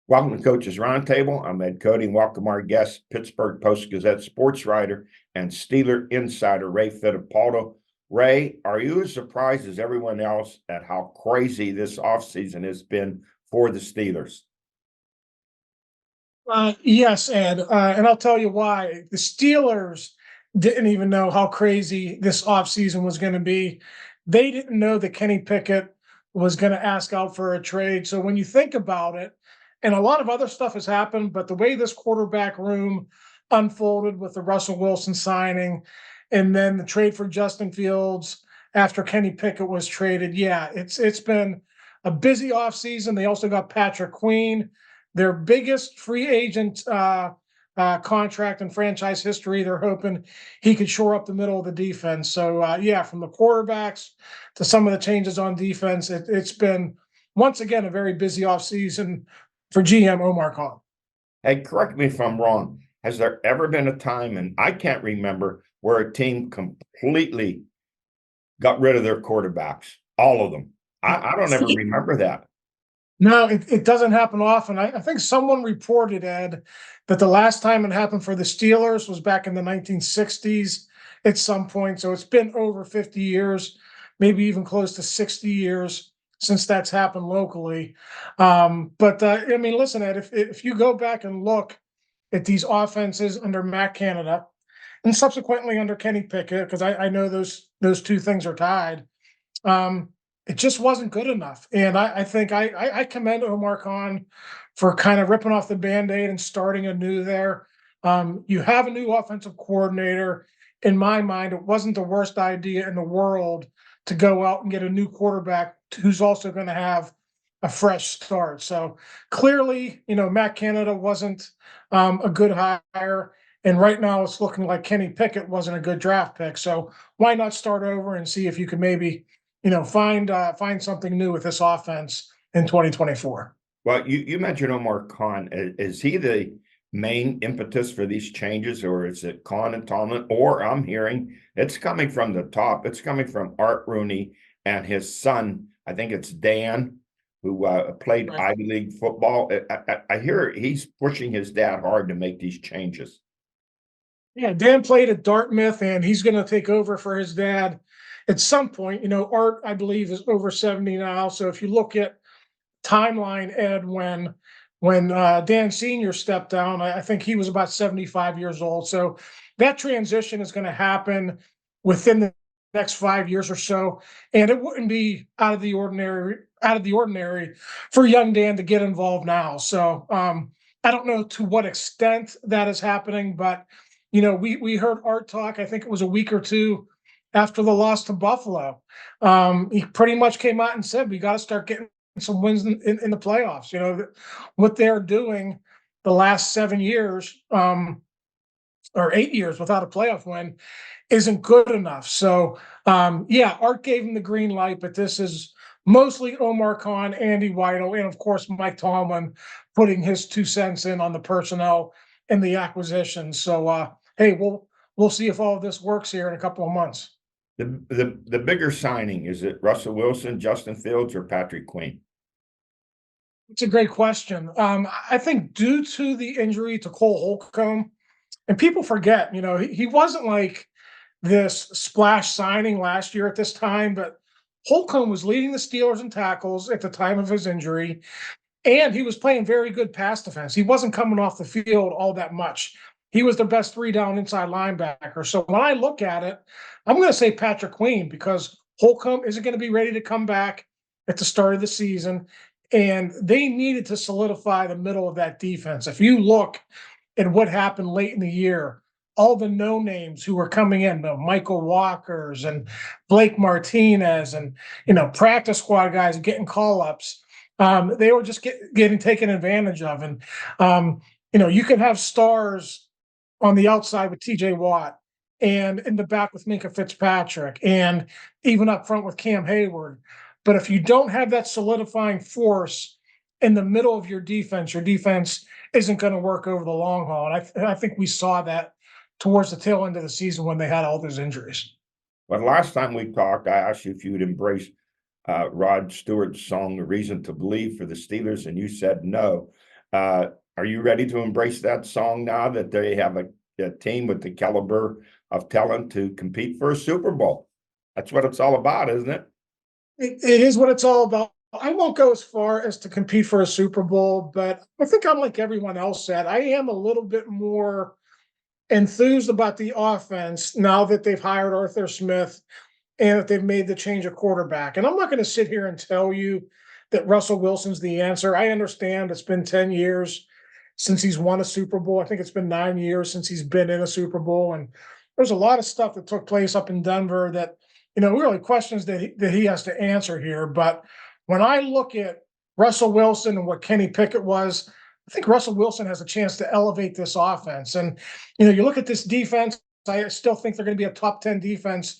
Welcome to Coach's Roundtable. I'm Ed Codi, and welcome our guest, Pittsburgh Post-Gazette sports writer and Steeler insider Ray Fittipaldo. Ray, are you as surprised as everyone else at how crazy this offseason has been for the Steelers? Yes, Ed, and I'll tell you why. The Steelers didn't even know how crazy this offseason was going to be. They didn't know that Kenny Pickett was going to ask out for a trade. So when you think about it, and a lot of other stuff has happened, but the way this quarterback room unfolded with the Russell Wilson signing and then the trade for Justin Fields after Kenny Pickett was traded, yeah, it's been a busy offseason. They also got Patrick Queen, their biggest free agent contract in franchise history. They're hoping he could shore up the middle of the defense. So, yeah, from the quarterbacks to some of the changes on defense, it's been, once again, a very busy offseason for GM Omar Khan. Hey, correct me if I'm wrong. Has there ever been a time, and I can't remember, where a team completely got rid of their quarterbacks, all of them? I don't ever remember that. No, it doesn't happen often. I think someone reported, Ed, that the last time it happened for the Steelers was back in the 1960s at some point. So it's been over 50 years, maybe even close to 60 years since that's happened locally. But I mean, listen, Ed, if you go back and look at these offenses under Matt Canada and subsequently under Kenny Pickett, because I know those two things are tied. It just wasn't good enough. And I think I commend Omar Khan for kind of ripping off the Band-Aid and starting anew there. You have a new offensive coordinator. In my mind, it wasn't the worst idea in the world to go out and get a new quarterback who's also going to have a fresh start. So clearly, Matt Canada wasn't a good hire. And right now it's looking like Kenny Pickett wasn't a good draft pick. So why not start over and see if you can maybe find something new with this offense in 2024. Well, you mentioned Omar Khan. Is he the main impetus for these changes, or is it Khan and Tomlin? Or I'm hearing it's coming from the top. It's coming from Art Rooney and his son. I think it's Dan, who played Right. Ivy League football. I hear he's pushing his dad hard to make these changes. Yeah, Dan played at Dartmouth, and he's going to take over for his dad at some point. Art, I believe, is over 70 now. So if you look at timeline, Ed, when Dan Sr. stepped down, I think he was about 75 years old. So that transition is going to happen within the next 5 years or so, and it wouldn't be out of the ordinary for young Dan to get involved now. So I don't know to what extent that is happening, but we heard Art talk. I think it was a week or two after the loss to Buffalo. He pretty much came out and said, we got to start getting some wins in the playoffs. What they're doing the last 7 years or 8 years without a playoff win isn't good enough. So, yeah, Art gave him the green light, but this is mostly Omar Khan, Andy Weidel, and of course Mike Tomlin putting his 2 cents in on the personnel and the acquisition. So, hey, we'll see if all of this works here in a couple of months. The bigger signing, is it Russell Wilson, Justin Fields, or Patrick Queen? It's a great question. I think due to the injury to Cole Holcomb, and people forget, he wasn't like this splash signing last year at this time, but Holcomb was leading the Steelers in tackles at the time of his injury, and he was playing very good pass defense. He wasn't coming off the field all that much. He was the best 3-down inside linebacker. So when I look at it, I'm going to say Patrick Queen because Holcomb isn't going to be ready to come back at the start of the season, and they needed to solidify the middle of that defense. If you look at what happened late in the year, all the no names who were coming in, the Michael Walkers and Blake Martinez and, practice squad guys getting call ups, they were just getting taken advantage of. And, you can have stars on the outside with TJ Watt and in the back with Minka Fitzpatrick and even up front with Cam Hayward. But if you don't have that solidifying force in the middle of your defense isn't going to work over the long haul. And I think we saw that towards the tail end of the season when they had all those injuries. But last time we talked, I asked you if you would embrace Rod Stewart's song, "The Reason to Believe" for the Steelers, and you said no. Are you ready to embrace that song now that they have a team with the caliber of talent to compete for a Super Bowl? That's what it's all about, isn't it? It is what it's all about. I won't go as far as to compete for a Super Bowl, but I think I'm like everyone else said. I am a little bit more enthused about the offense now that they've hired Arthur Smith and that they've made the change of quarterback. And I'm not going to sit here and tell you that Russell Wilson's the answer. I understand it's been 10 years since he's won a Super Bowl. I think it's been 9 years since he's been in a Super Bowl. And there's a lot of stuff that took place up in Denver that, really questions that he has to answer here. But when I look at Russell Wilson and what Kenny Pickett was, I think Russell Wilson has a chance to elevate this offense. And, you look at this defense, I still think they're going to be a top 10 defense.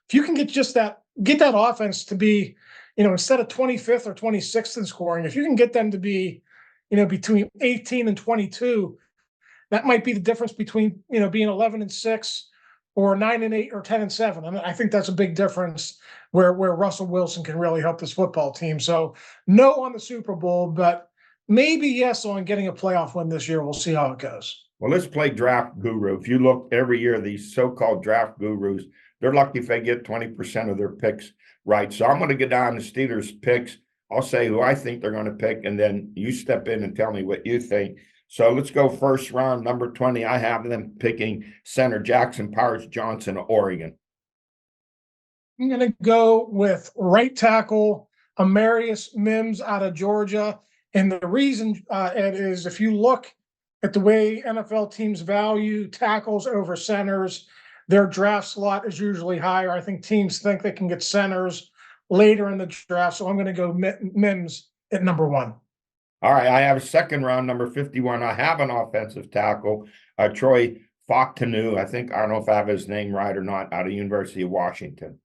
If you can get that offense to be, instead of 25th or 26th in scoring, if you can get them to be, between 18 and 22, that might be the difference between, being 11-6 or 9-8 or 10-7. I mean, I think that's a big difference where Russell Wilson can really help this football team. So no on the Super Bowl, but maybe yes on getting a playoff win this year. We'll see how it goes. Well, let's play draft guru. If you look every year, these so-called draft gurus, they're lucky if they get 20% of their picks right. So I'm going to get down to Steelers picks. I'll say who I think they're going to pick, and then you step in and tell me what you think. So let's go first round, number 20. I have them picking center Jackson Powers Johnson of Oregon. I'm going to go with right tackle Amarius Mims out of Georgia. And the reason, Ed, is if you look at the way NFL teams value tackles over centers, their draft slot is usually higher. I think teams think they can get centers later in the draft. So I'm going to go Mims at number 1. All right, I have a second round, number 51. I have an offensive tackle, Troy Fautanu. I don't know if I have his name right or not, out of University of Washington.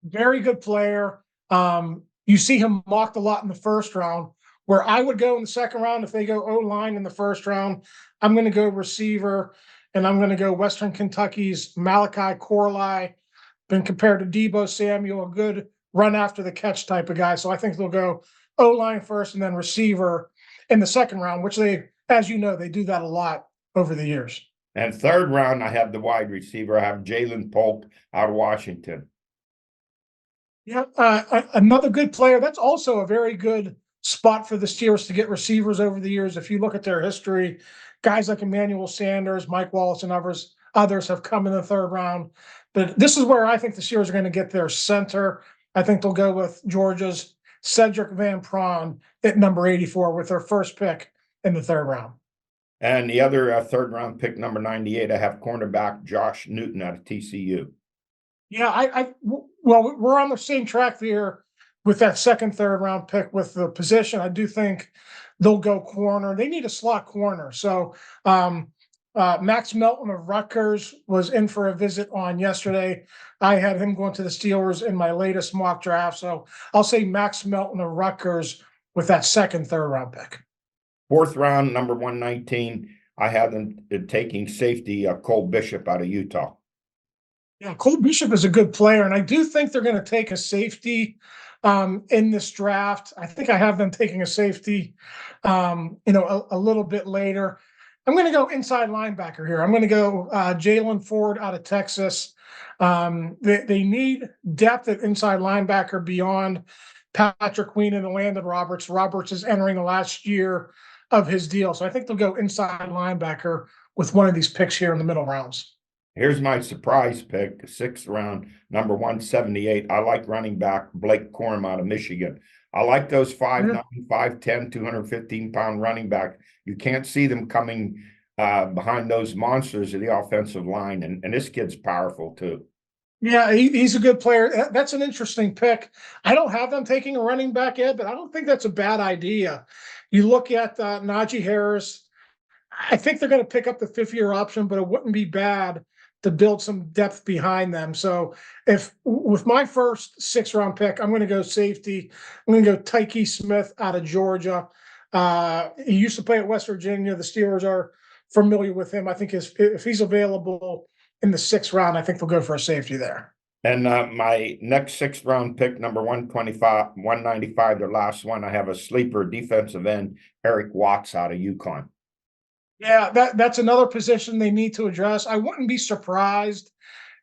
Very good player. You see him mocked a lot in the first round. Where I would go in the second round, if they go O-line in the first round, I'm going to go receiver, and I'm going to go Western Kentucky's Malachi Corley. Been compared to Deebo Samuel, a good run after the catch type of guy. So I think they'll go O-line first and then receiver in the second round, which they, as you know, they do that a lot over the years. And third round, I have the wide receiver. I have Jalen Polk out of Washington. Yeah, another good player. That's also a very good spot for the Steelers to get receivers over the years. If you look at their history, guys like Emmanuel Sanders, Mike Wallace, and others have come in the third round. But this is where I think the Steelers are going to get their center. I think they'll go with Georgia's Cedric Van Pran at number 84 with their first pick in the third round. And the other third round pick, number 98, I have cornerback Josh Newton out of TCU. Yeah, well, we're on the same track there with that second, third round pick with the position. I do think they'll go corner. They need a slot corner. So Max Melton of Rutgers was in for a visit on yesterday. I had him going to the Steelers in my latest mock draft. So I'll say Max Melton of Rutgers with that second, third round pick. Fourth round, number 119, I have them taking safety Cole Bishop out of Utah. Yeah, Cole Bishop is a good player, and I do think they're going to take a safety in this draft. I think I have them taking a safety, a little bit later. I'm going to go inside linebacker here. I'm going to go Jalen Ford out of Texas. They need depth at inside linebacker beyond Patrick Queen and Landon Roberts. Roberts is entering the last year of his deal, so I think they'll go inside linebacker with one of these picks here in the middle rounds. Here's my surprise pick, sixth round, number 178. I like running back Blake Corum out of Michigan. I like those 5'9", 5'10", 215-pound running back. You can't see them coming behind those monsters of the offensive line, and this kid's powerful too. Yeah, he's a good player. That's an interesting pick. I don't have them taking a running back, Ed, but I don't think that's a bad idea. You look at Najee Harris. I think they're going to pick up the fifth-year option, but it wouldn't be bad to build some depth behind them. So if with my first sixth-round pick, I'm going to go safety. I'm going to go Tyke Smith out of Georgia. He used to play at West Virginia. The Steelers are familiar with him. I think if he's available in the sixth round, I think they'll go for a safety there. And my next sixth round pick, number 125, 195, the last one, I have a sleeper defensive end, Eric Watts out of UConn. Yeah, that's another position they need to address. I wouldn't be surprised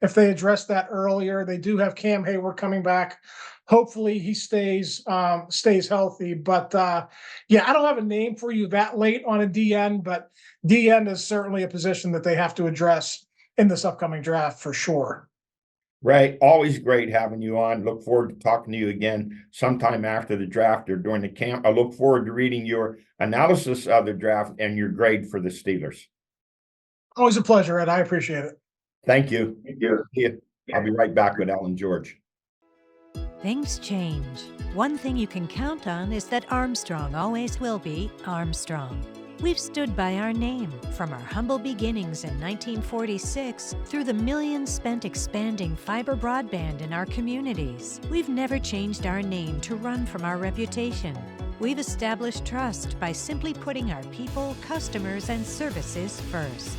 if they addressed that earlier. They do have Cam Hayward coming back. Hopefully he stays healthy. But yeah, I don't have a name for you that late on a DN, but DN is certainly a position that they have to address in this upcoming draft for sure. Ray, always great having you on. Look forward to talking to you again sometime after the draft or during the camp. I look forward to reading your analysis of the draft and your grade for the Steelers. Always a pleasure, Ed. I appreciate it. Thank you. I'll be right back with Ellen George. Things change. One thing you can count on is that Armstrong always will be Armstrong. We've stood by our name, from our humble beginnings in 1946 through the millions spent expanding fiber broadband in our communities. We've never changed our name to run from our reputation. We've established trust by simply putting our people, customers, and services first.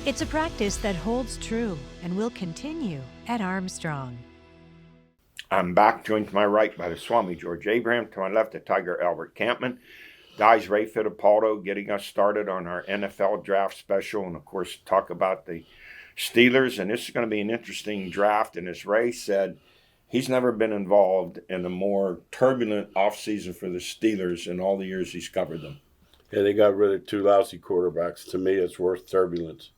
It's a practice that holds true and will continue at Armstrong. I'm back, joined to my right by the Swami George Abraham, to my left the Tiger Albert Campman. Guys, Ray Fittipaldo getting us started on our NFL draft special, and of course talk about the Steelers. And this is going to be an interesting draft. And as Ray said, he's never been involved in a more turbulent offseason for the Steelers in all the years he's covered them. Yeah, they got rid of two lousy quarterbacks. To me, it's worth turbulence.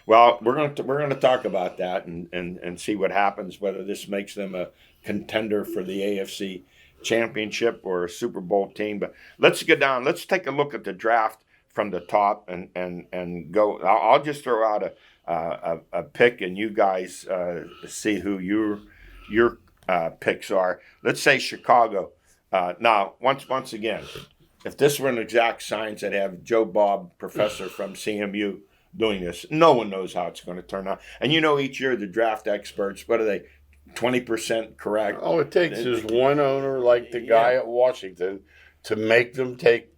Well, we're going to talk about that and see what happens, whether this makes them a contender for the AFC Championship or a Super Bowl team. But let's get down. Let's take a look at the draft from the top and go. I'll just throw out a pick, and you guys see who your picks are. Let's say Chicago. Now, once again, if this were an exact science, I'd have Joe Bob, professor from CMU, doing this. No one knows how it's going to turn out. And each year the draft experts, what are they? 20% correct. All it takes is one owner like the guy at Washington to make them take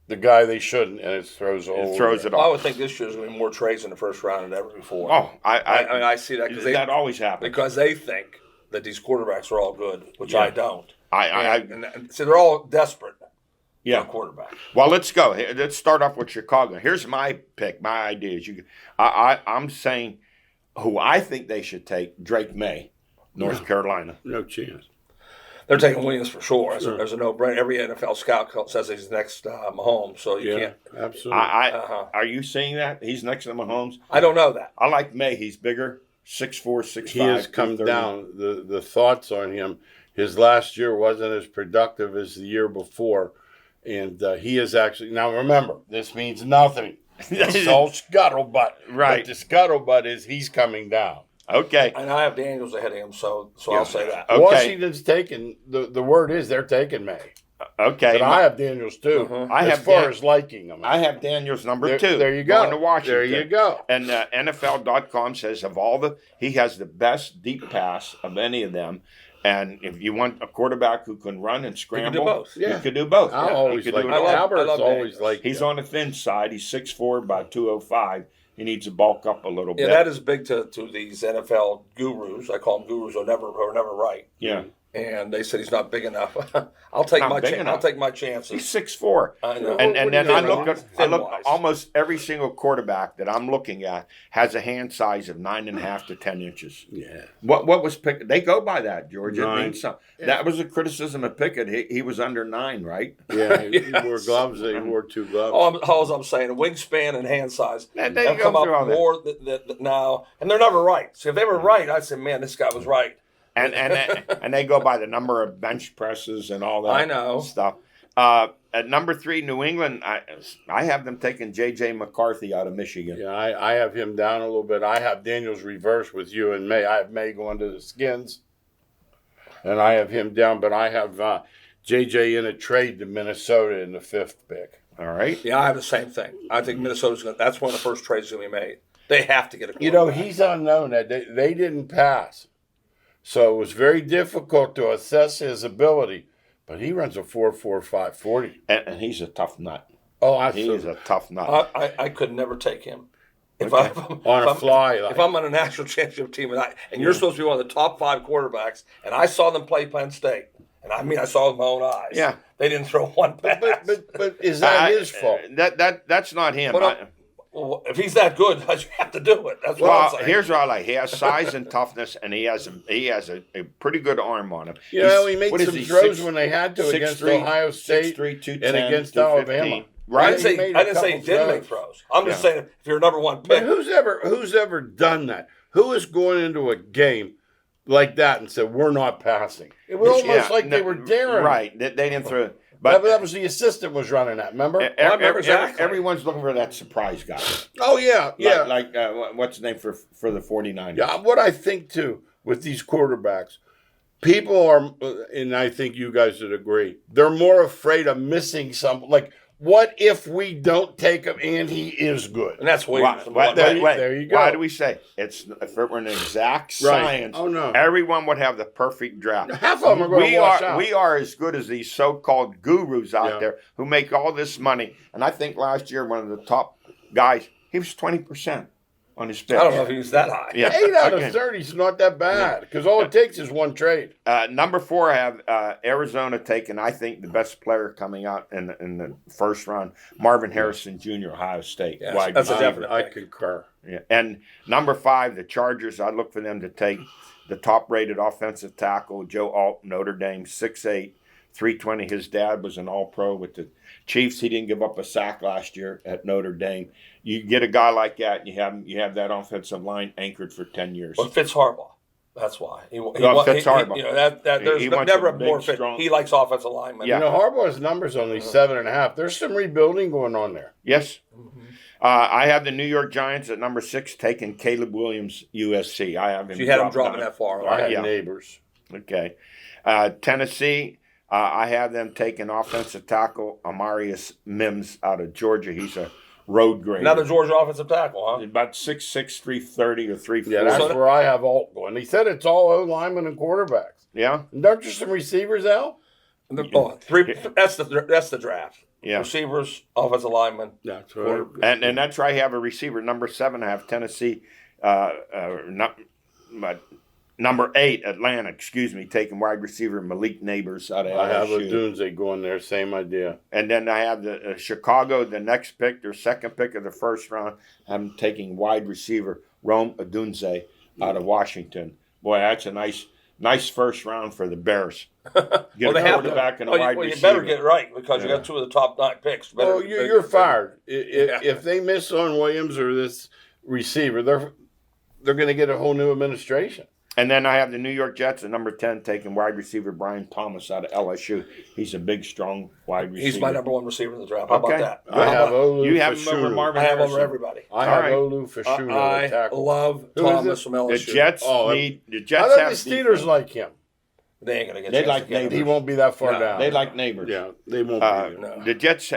the guy they shouldn't, and it throws it all. Well, I would think this year's going to be more trades in the first round than ever before. Oh, I see that because that always happens because they think that these quarterbacks are all good, which I don't. So they're all desperate. Yeah, quarterback. Well, let's go. Let's start off with Chicago. Here's my pick. My idea is I'm saying who I think they should take. Drake May. North Carolina. No chance. They're taking Williams for sure. There's a no-brainer. Every NFL scout says he's next Mahomes, so you can't. Absolutely. Are you seeing that? He's next to Mahomes? I don't know that. I like May. He's bigger, 6'4", 6'5". He has come down. The thoughts on him, his last year wasn't as productive as the year before, and he is actually, now remember, this means nothing. It's all scuttlebutt. Right. But the scuttlebutt is he's coming down. Okay. And I have Daniels ahead of him, so I'll say that. Okay. Washington's taking, the word is they're taking May. Okay. But I have Daniels too. As far as liking them. I have Daniels number 2. There you go. Going to Washington. There you go. And NFL.com says he has the best deep pass of any of them. And if you want a quarterback who can run and scramble, you could do both. I always like Albert's always like. He's on the thin side. He's 6'4", about 205. He needs to bulk up a little bit. Yeah, that is big to these NFL gurus. I call them gurus who are never right. Yeah. And they said he's not big enough. I'll take my chances. He's 6'4". I know. And then I look almost every single quarterback that I'm looking at has a hand size of 9.5 to 10 inches. Yeah. What was Pickett? They go by that, George. 9. It means something. Yeah. That was a criticism of Pickett. He was under 9, right? Yeah. He wore gloves. He wore 2 gloves. All I'm saying, wingspan and hand size. They come up more now, and they're never right. So if they were right, I'd say, man, this guy was right. And they go by the number of bench presses and all that. I know stuff. At number 3, New England, I have them taking J.J. McCarthy out of Michigan. Yeah, I have him down a little bit. I have Daniels reverse with you and May. I have May going to the Skins, and I have him down. But I have J.J. in a trade to Minnesota in the 5th pick. All right. Yeah, I have the same thing. I think Minnesota's that's one of the first trades going to be made. They have to get a quarterback. He's unknown. They didn't pass. So it was very difficult to assess his ability, but he runs a 4.45 40. And he's a tough nut. Oh, absolutely. He's a tough nut. I could never take him. If Like. I'm on a national championship team and you're supposed to be one of the top 5 quarterbacks, and I saw them play Penn State, and I mean I saw it with my own eyes. Yeah. They didn't throw one pass. But is that his fault? That's not him. Well, if he's that good, you have to do it. That's what I'm saying. Here's what I like. He has size and toughness, and he has a pretty good arm on him. He made some throws when they had to against Ohio State 6'3", and against Alabama. Right? I didn't say he didn't make throws. I'm just saying if you're a number 1 pick. But who's ever done that? Who is going into a game like that and said, we're not passing? It was almost like they were daring. Right. They didn't throw. But that was the assistant was running that, remember? Everyone's looking for that surprise guy. Oh, yeah. Like what's his name for the 49ers? Yeah, what I think, too, with these quarterbacks, people are, and I think you guys would agree, they're more afraid of missing something. Like, what if we don't take him and he is good? And that's Williams. There you go. Why do we say if it were an exact science? Oh, no. Everyone would have the perfect draft. Half of them are going to wash out. We are as good as these so-called gurus out there who make all this money. And I think last year one of the top guys, he was 20% on his pick. I don't know if he was that high. Yeah. 8 out of 30 is not that bad because all it takes is one trade. Number 4, I have Arizona taking, I think, the best player coming out in the first round, Marvin Harrison Jr., Ohio State. Yes, that's a definite. I concur. Yeah. And number 5, the Chargers, I look for them to take the top-rated offensive tackle, Joe Alt, Notre Dame, 6'8", 320. His dad was an All-Pro with the Chiefs. He didn't give up a sack last year at Notre Dame. You get a guy like that, you have that offensive line anchored for 10 years. Well, Fitz Harbaugh. That's why. Harbaugh. There's never a more fit. He likes offensive linemen. Yeah. Harbaugh's numbers only 7.5. There's some rebuilding going on there. Yes. I have the New York Giants at number 6 taking Caleb Williams, USC. I have him. So you had him dropping that far. I had neighbors. Okay. Tennessee, I have them taking offensive tackle Amarius Mims out of Georgia. He's a road grader. Another Georgia offensive tackle, huh? About 6'6", 330 or 340. Yeah, that's where I have Alt going. He said it's all O-linemen and quarterbacks. Yeah. And aren't there some receivers, Al? That's the draft. Yeah. Receivers, offensive linemen. That's right. And that's where I have a receiver. Number 7, I have Tennessee. Number 8, Atlanta, taking wide receiver Malik Neighbors out of LSU. I have Odunze going there, same idea. And then I have the Chicago, the next pick, their second pick of the first round. I'm taking wide receiver Rome Odunze out of Washington. Boy, that's a nice first round for the Bears. Get a quarterback and a wide receiver. You better get it right because you got 2 of the top 9 picks. You're fired. If they miss on Williams or this receiver, they're going to get a whole new administration. And then I have the New York Jets at number 10 taking wide receiver Brian Thomas out of LSU. He's a big, strong wide receiver. He's my number 1 receiver in the draft. How about that? I have Olu. You have him over Marvin Harrison. I have over everybody. I have Olu for shooting. I love Thomas from LSU. The Jets I thought the Steelers like him. They ain't going to get. They like neighbors. He won't be that far down. They like neighbors. Yeah, they won't be there. No. The Jets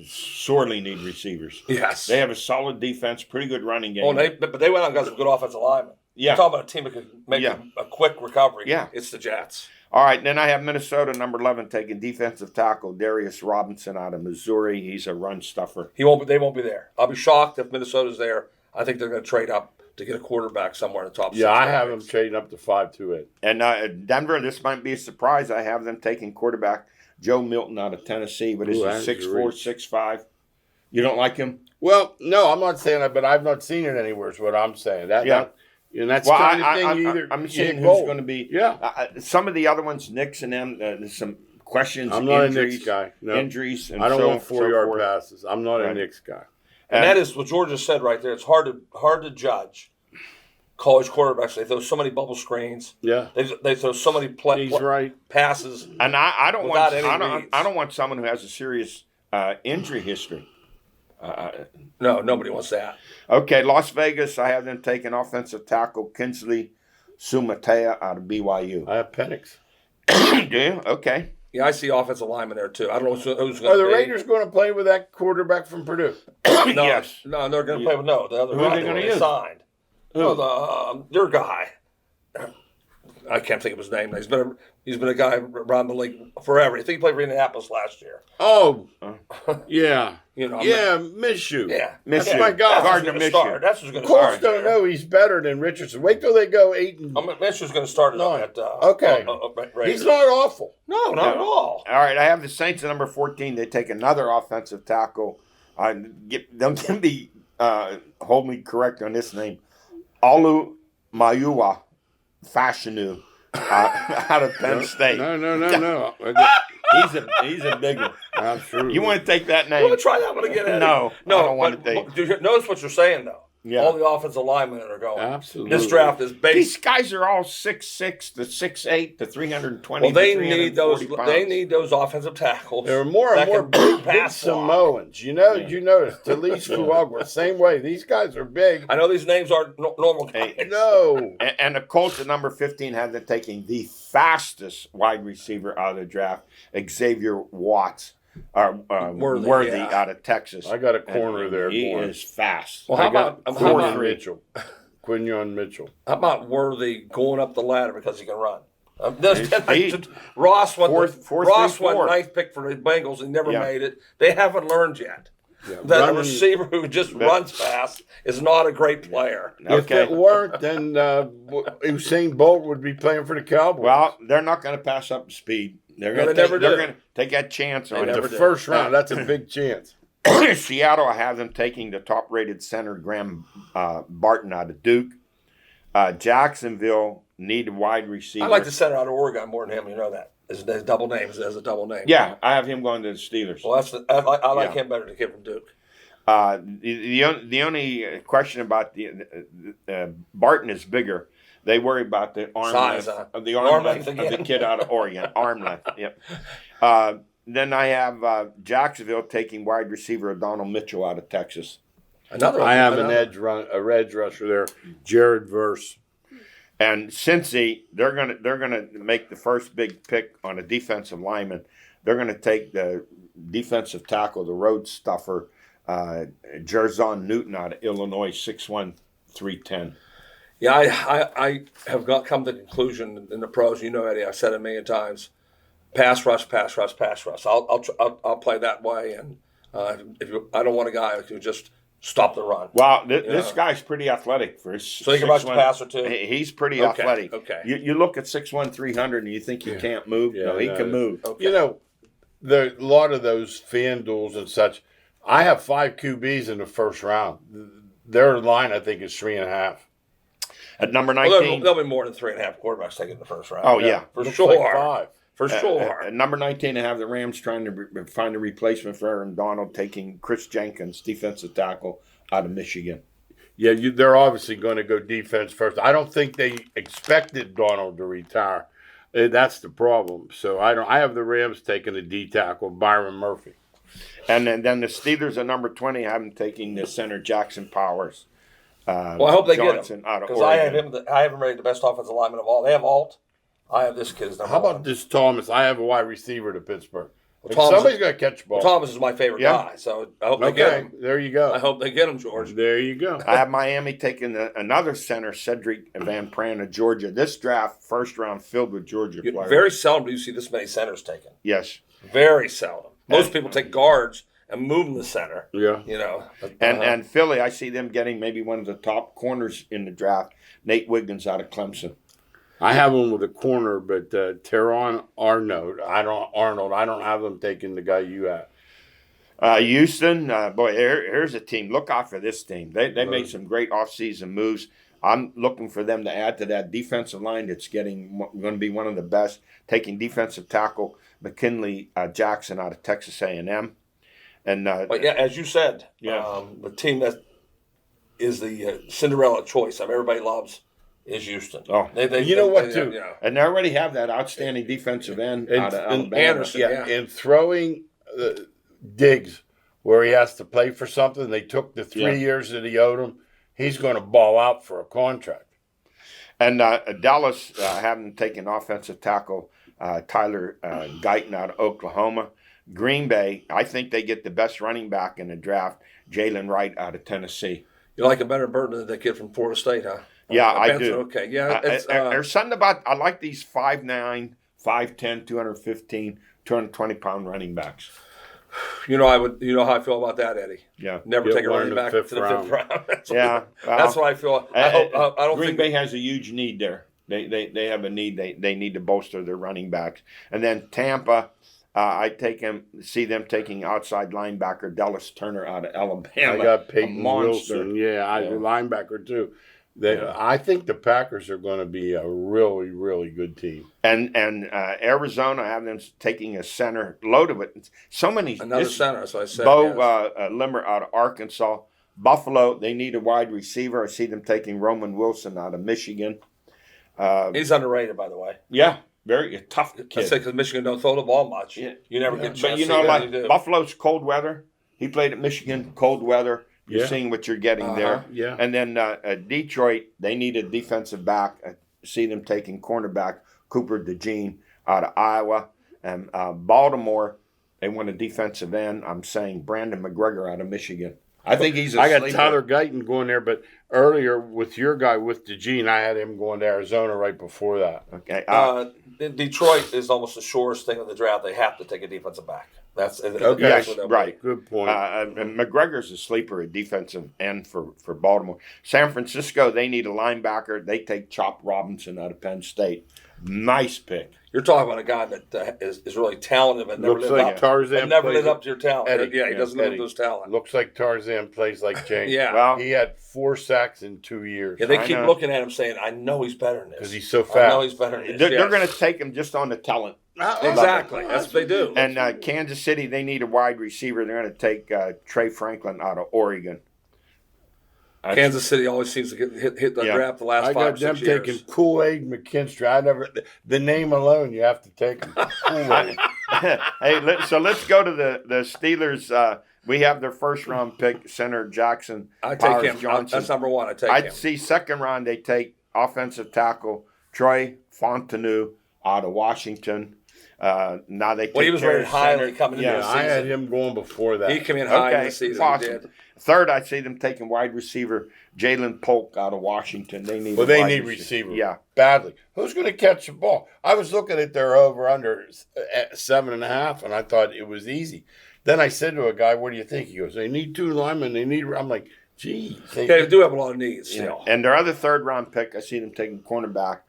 sorely need receivers. Yes, they have a solid defense, pretty good running game. But they went out and got some good offensive linemen. Yeah, you're talking about a team that could make a quick recovery. Yeah, it's the Jets. All right, then I have Minnesota number 11 taking defensive tackle Darius Robinson out of Missouri. He's a run stuffer. They won't be there. I'll be shocked if Minnesota's there. I think they're going to trade up to get a quarterback somewhere in the top 6. Yeah, I have them trading up to 5-2-8. And Denver, this might be a surprise. I have them taking quarterback Joe Milton out of Tennessee. But is he 6'4", 6'5"? You don't like him? Well, no, I'm not saying that, but I've not seen it anywhere is what I'm saying. And that's the kind of thing I'm seeing who's going to be. Yeah. Some of the other ones, Knicks and them, there's some questions. I'm not a Knicks guy. No. Injuries. And I don't want 4-yard passes. I'm not a Knicks guy. And that is what George just said right there. It's hard to judge college quarterbacks. They throw so many bubble screens. Yeah. They throw so many passes. And I don't want someone who has a serious injury history. No, nobody wants that. Okay, Las Vegas, I have them taking offensive tackle Kinsley Sumatea out of BYU. I have Penix. Do you? Okay. Yeah, I see offensive linemen there too. I don't know who's going to Are the Raiders going to play with that quarterback from Purdue? No, yes. No, they're going to play with the other Who are they going to use? Signed. Your guy. I can't think of his name. He's been a guy around the league forever. I think he played for Indianapolis last year. Oh, Yeah. You know, Minshew. Yeah. Minshew. Oh my God. Gardner Minshew. That's who's going to Colts start. don't know he's better than Richardson. Wait till they go 8 and. Minshew's going to start it No. at. Okay. Raiders. He's not awful. No, not at all. All right, I have the Saints at number 14. They take another offensive tackle. Don't get me hold me correct on this name. Alu Mayua Fashanu out of Penn State. No. He's a big one. Absolutely. You want to take that You name? want to try that one again, Eddie? No, I don't want to take. Do you notice what you're saying, though? Yeah. All the offensive linemen that are going. Absolutely. This draft is based. These guys are all 6'6" to 6'8" to 320. Well, they to need those. 340 pounds. They need those offensive tackles. There are more and that more can big pass block. Samoans. You notice Talise Fuagwa, same way. These guys are big. I know these names aren't normal guys. Hey, No. And the Colts at number 15 have them taking the fastest wide receiver out of the draft, Xavier Watts, Worthy yeah. out of Texas. I got a corner there. He going. is fast. Well, how about Mitchell? Quinion Mitchell. How about Worthy going up the ladder because he can run? He's Ross went fourth, ninth pick for the Bengals and never Yeah. made it. They haven't learned yet Yeah, that a receiver who just runs fast is not a great player. If it weren't, then Usain Bolt would be playing for the Cowboys. Well, they're not going to pass up the speed. They're going never to did. take that chance on They it. never the first round, that's a big chance. Seattle, I have them taking the top-rated center, Graham Barton out of Duke. Jacksonville need a wide receiver. I like the center out of Oregon more than him. You know that. His double name. He has a double name. Yeah, I have him going to the Steelers. Well, I like Yeah. him better than the kid from Duke. The only question about the Barton is bigger. They worry about the arm Size, length of the Arm arm length length of the again. kid out of Oregon. Arm length. Yep. Then I have Jacksonville taking wide receiver Donald Mitchell out of Texas. I have an edge rusher there, Jared Verse. And Cincy, they're gonna make the first big pick on a defensive lineman. They're gonna take the defensive tackle, the road stuffer, Jerzon Newton out of Illinois, 6'1", 310. Yeah, I have come to the conclusion in the pros. You know, Eddie, I've said it a million times. Pass rush, pass rush, pass rush. I'll play that way, and I don't want a guy who can just stop the run. Wow, this guy's pretty athletic for his. So he can rush the passer too. He's pretty athletic. Okay. You look at 6'1", 300, and you think he can't move. Yeah, no, he can move. Okay. You know, a lot of those fan duels and such. I have 5 QBs in the first round. Their line, I think, is 3.5. At number Well, 19, there'll be more than 3.5 quarterbacks taken in the first round. Oh, yeah. for Looks sure. like 5. For sure. At number 19, I have the Rams trying to find a replacement for Aaron Donald, taking Chris Jenkins, defensive tackle out of Michigan. Yeah, they're obviously going to go defense first. I don't think they expected Donald to retire. That's the problem. So I have the Rams taking the D tackle, Byron Murphy. And then the Steelers at number 20 have him taking the center, Jackson Powers. Well, I hope they Johnson get him out of because I have Oregon. him. I have him rated the best offensive lineman of all. They have Alt. I have this kid as number How about one. this Thomas? I have a wide receiver to Pittsburgh. Thomas- Somebody's got to catch the ball. Thomas is my favorite Yeah. guy, so I hope they get Okay, him. there you go. I hope they get him, George. There you go. I have Miami taking another center, Cedric Van Pran of Georgia. This draft, first round, filled with Georgia players. Very seldom do you see this many centers taken. Yes. Very seldom. Most people take guards and move them to center. Yeah. You know. And Philly, I see them getting maybe one of the top corners in the draft, Nate Wiggins out of Clemson. I have him with a corner, but Teron Arnold, I don't have them taking the guy you have. Houston, boy, here's a team. Look out for this team. They made some great offseason moves. I'm looking for them to add to that defensive line that's going to be one of the best, taking defensive tackle McKinley Jackson out of Texas A&M. And But yeah, as you said, Yeah. the team that is the Cinderella choice of everybody loves is Houston. Oh. You know what, too? and they already have that outstanding defensive end out of Alabama. Anderson. Yeah, and throwing Diggs where he has to play for something. They took the 3 years that he owed him. He's going to ball out for a contract. And Dallas having taken offensive tackle Tyler Guyton out of Oklahoma. Green Bay, I think they get the best running back in the draft, Jalen Wright out of Tennessee. You like him better Burton than that kid from Florida State, huh? Yeah, I Benson, do. Okay, yeah. It's, There's something about, I like these 5'9", 5'10", 215, 220-pound running backs. You know how I feel about that, Eddie. Yeah. Never Get take a one running in the back fifth to the fifth round. Yeah. That's what I feel. I don't Green think Bay has a huge need there. They have a need. They need to bolster their running backs. And then Tampa, I see them taking outside linebacker Dallas Turner out of Alabama. I got a Peyton monster. Wilson. Yeah, I linebacker too. I think the Packers are going to be a really, really good team. And Arizona, I have them taking a center loaded with so many. another center. That's what I said. Bo yes. Limmer out of Arkansas. Buffalo, they need a wide receiver. I see them taking Roman Wilson out of Michigan. He's underrated, by the way. Yeah, very tough I kid. say because Michigan don't throw the ball much. Yeah. You never get a But chance you to know, see like what they do. Buffalo's cold weather. He played at Michigan, cold weather. You're Yeah. seeing what you're getting there. Yeah. And then Detroit, they need a defensive back. I see them taking cornerback Cooper DeJean out of Iowa. And Baltimore, they want a defensive end. I'm saying Brandon McGregor out of Michigan. I think he's a I got sleeper. Tyler Guyton going there, but earlier with your guy, with DeJean, I had him going to Arizona right before that. Okay. Detroit is almost the surest thing in the draft. They have to take a defensive back. That's Okay. Yes, what they'll right. Good point. And McGregor's a sleeper, a defensive end for Baltimore. San Francisco, they need a linebacker. They take Chop Robinson out of Penn State. Nice pick. You're talking about a guy that is really talented but never Looks lived like up. Tarzan And never plays lived up to your talent. Eddie. Yeah, he doesn't live up Eddie. to his talent. Looks like Tarzan plays like James. Yeah. Well, He had 4 sacks in 2 years. Yeah, they I keep know. looking at him saying, I know he's better than this. 'Cause he's so I fast. know he's better than this. they're Yes. going to take him just on the talent. Exactly. That's what they do. And Kansas City, they need a wide receiver. They're going to take Trey Franklin out of Oregon. Kansas City always seems to hit the Yeah. draft the last I 5 got or them 6 years. taking Kool-Aid McKinstry. The name alone, you have to take him. Kool-Aid. Hey, so let's go to the Steelers. We have their first round pick, center Jackson I take Powers him. Johnson. That's number one. I take I'd him. see second round they take offensive tackle Troy Fontenot out of Washington. Now they take Well, he was Terry rated highly Center. coming into Yeah, the I had season. him going before that. He came in high in Okay, the season. He awesome. did. Third, I see them taking wide receiver Jalen Polk out of Washington. They need. Well, a they wide need receiver. Yeah, Badly. Who's going to catch the ball? I was looking at their over-under at 7.5, and I thought it was easy. Then I said to a guy, what do you think? He goes, they need 2 linemen. I'm like, geez. They do have a lot of needs still. and their other third round pick, I see them taking cornerback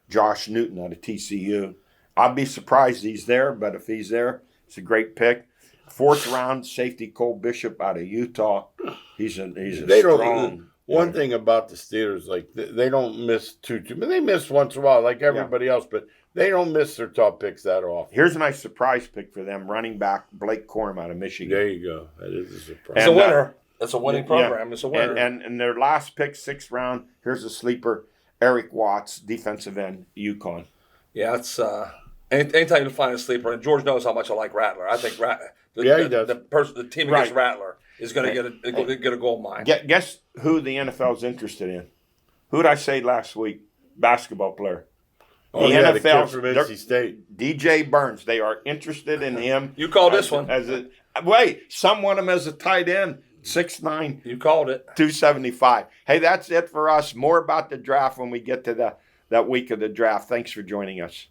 Josh Newton out of TCU. I'd be surprised he's there, but if he's there, it's a great pick. Fourth round safety Cole Bishop out of Utah. He's a They strong. don't. One thing about the Steelers, like they don't miss too. But they miss once in a while, like everybody else. But they don't miss their top picks that often. Here's my surprise pick for them: running back Blake Corum out of Michigan. There you go. That is a surprise. It's a winner. It's a winning program. Yeah. It's a winner. And their last pick, 6th round. Here's a sleeper: Eric Watts, defensive end, UConn. Yeah, it's anytime you find a sleeper, and George knows how much I like Rattler. I think he does. The team against Rattler is going to get a gold mine. Guess who the NFL is interested in? Who did I say last week? Basketball player. Oh, The yeah, the kid NFL's from NC State. DJ Burns. They are interested in him. You called this one. Some want him as a tight end. 6'9", You called it. 275. Hey, that's it for us. More about the draft when we get to that week of the draft. Thanks for joining us.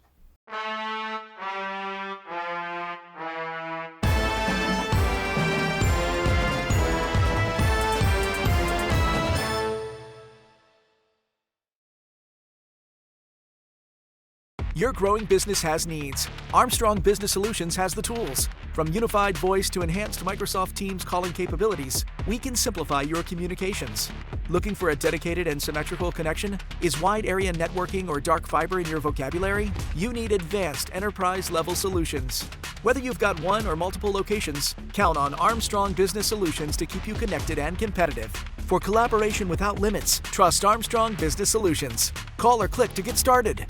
Your growing business has needs. Armstrong Business Solutions has the tools. From unified voice to enhanced Microsoft Teams calling capabilities, we can simplify your communications. Looking for a dedicated and symmetrical connection? Is wide area networking or dark fiber in your vocabulary? You need advanced enterprise-level solutions. Whether you've got one or multiple locations, count on Armstrong Business Solutions to keep you connected and competitive. For collaboration without limits, trust Armstrong Business Solutions. Call or click to get started.